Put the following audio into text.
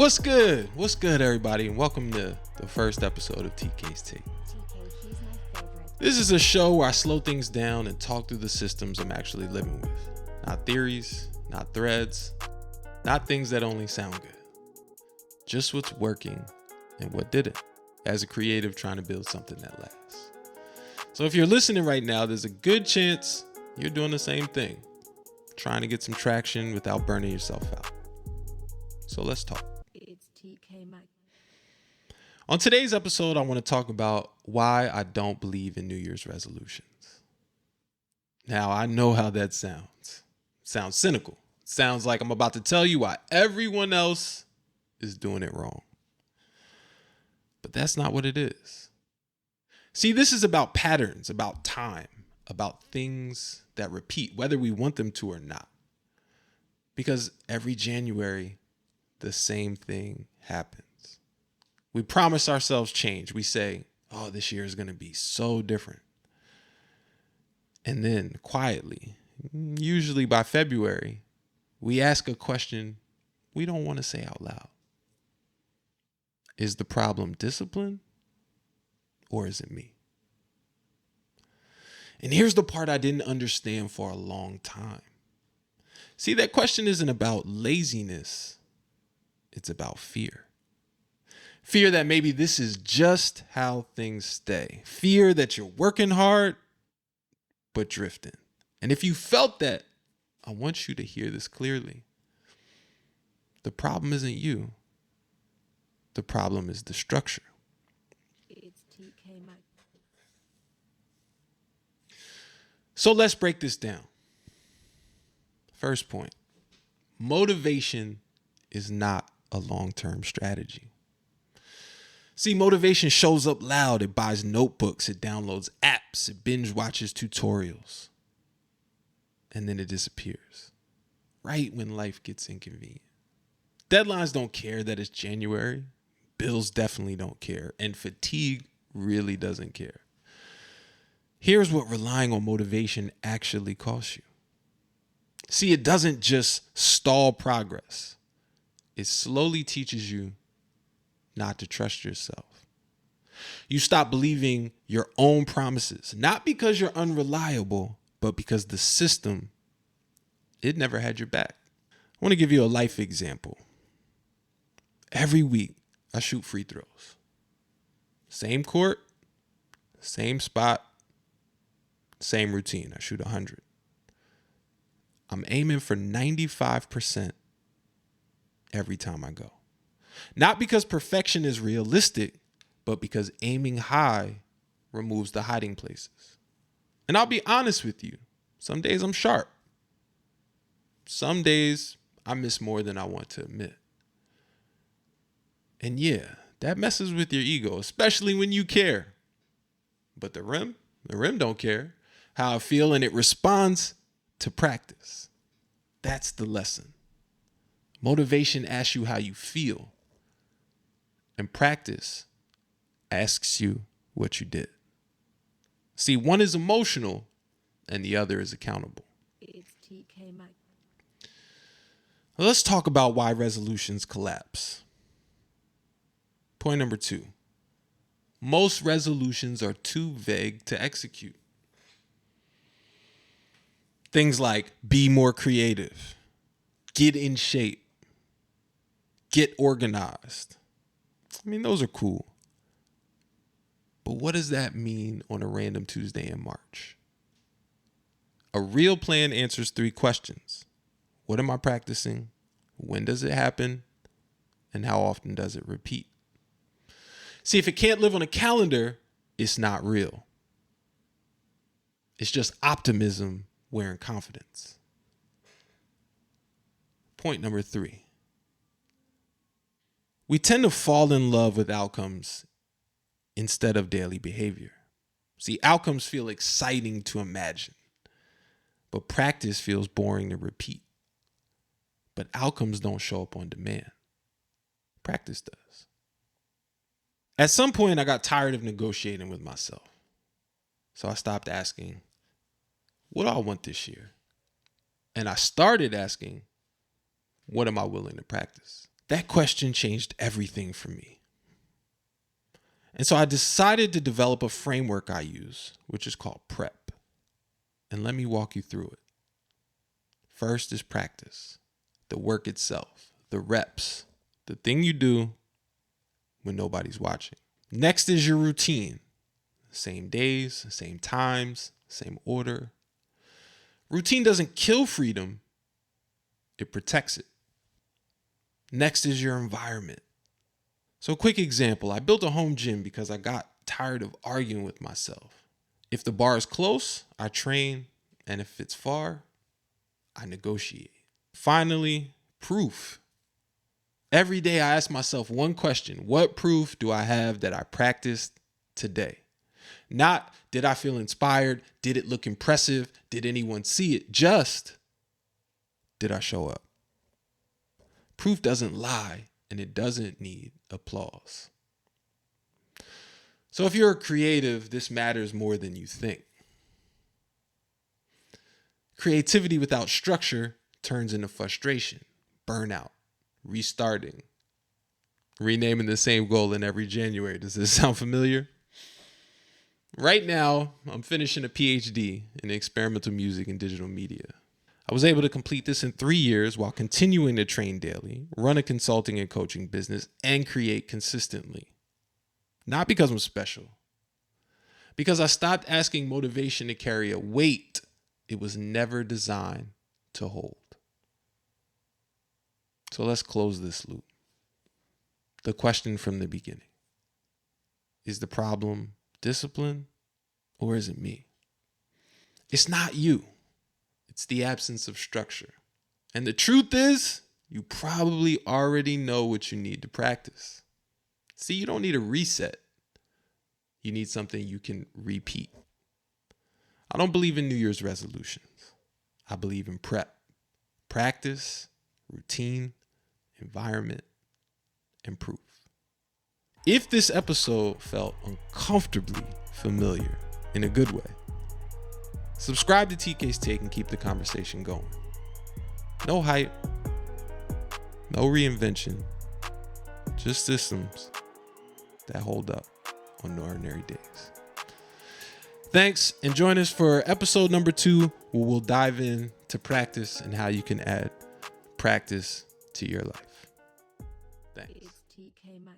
What's good? What's good, everybody? And welcome to the first episode of TK's Take. This is a show where I slow things down and talk through the systems I'm actually living with. Not theories, not threads, not things that only sound good. Just what's working and what didn't, as a creative trying to build something that lasts. So if you're listening right now, there's a good chance you're doing the same thing, trying to get some traction without burning yourself out. So let's talk. It's TK Mike. On today's episode, I want to talk about why I don't believe in New Year's resolutions. Now, I know how that sounds. It sounds cynical. It sounds like I'm about to tell you why everyone else is doing it wrong. But that's not what it is. See, this is about patterns, about time, about things that repeat, whether we want them to or not. Because every January, the same thing happens. We promise ourselves change. We say, oh, this year is going to be so different. And then quietly, usually by February, we ask a question we don't want to say out loud. Is the problem discipline or is it me? And here's the part I didn't understand for a long time. See, that question isn't about laziness. It's about fear. Fear that maybe this is just how things stay. Fear that you're working hard, but drifting. And if you felt that, I want you to hear this clearly. The problem isn't you. The problem is the structure. It's TK Mike. So let's break this down. First point, motivation is not a long-term strategy. See, motivation shows up loud. It buys notebooks, it downloads apps, it binge watches tutorials, and then it disappears right when life gets inconvenient. Deadlines don't care that it's January. Bills definitely don't care, and fatigue really doesn't care. Here's what relying on motivation actually costs you. See, it doesn't just stall progress. It slowly teaches you not to trust yourself. You stop believing your own promises, not because you're unreliable, but because the system, it never had your back. I want to give you a life example. Every week, I shoot free throws. Same court, same spot, same routine. I shoot 100. I'm aiming for 95% every time I go. Not because perfection is realistic, but because aiming high removes the hiding places. And I'll be honest with you, some days I'm sharp. Some days I miss more than I want to admit. And yeah, that messes with your ego, especially when you care. But the rim don't care how I feel, and it responds to practice. That's the lesson. Motivation asks you how you feel. And practice asks you what you did. See, one is emotional and the other is accountable. It's TK Mike. Let's talk about why resolutions collapse. Point number 2. Most resolutions are too vague to execute. Things like be more creative, get in shape, get organized. I mean, those are cool. But what does that mean on a random Tuesday in March? A real plan answers 3 questions. What am I practicing? When does it happen? And how often does it repeat? See, if it can't live on a calendar, it's not real. It's just optimism wearing confidence. Point number 3. We tend to fall in love with outcomes instead of daily behavior. See, outcomes feel exciting to imagine, but practice feels boring to repeat. But outcomes don't show up on demand. Practice does. At some point, I got tired of negotiating with myself. So I stopped asking, what do I want this year? And I started asking, what am I willing to practice? That question changed everything for me. And so I decided to develop a framework I use, which is called PrEP. And let me walk you through it. First is practice, the work itself, the reps, the thing you do when nobody's watching. Next is your routine. Same days, same times, same order. Routine doesn't kill freedom, it protects it. Next is your environment. So, quick example, I built a home gym because I got tired of arguing with myself. If the bar is close, I train, and if it's far, I negotiate. Finally, proof. Every day I ask myself one question: what proof do I have that I practiced today? Not, did I feel inspired? Did it look impressive? Did anyone see it? Just, did I show up? Proof doesn't lie, and it doesn't need applause. So if you're a creative, this matters more than you think. Creativity without structure turns into frustration, burnout, restarting, renaming the same goal in every January. Does this sound familiar? Right now, I'm finishing a PhD in experimental music and digital media. I was able to complete this in 3 years while continuing to train daily, run a consulting and coaching business, and create consistently. Not because I'm special, because I stopped asking motivation to carry a weight it was never designed to hold. So let's close this loop. The question from the beginning: is the problem discipline, or is it me? It's not you. It's the absence of structure. And the truth is, you probably already know what you need to practice. See, you don't need a reset. You need something you can repeat. I don't believe in New Year's resolutions. I believe in PrEP. Practice, routine, environment, and proof. If this episode felt uncomfortably familiar in a good way, subscribe to TK's Take and keep the conversation going. No hype, no reinvention, just systems that hold up on ordinary days. Thanks, and join us for episode number 2, where we'll dive in to practice and how you can add practice to your life. Thanks. It's TK Mike.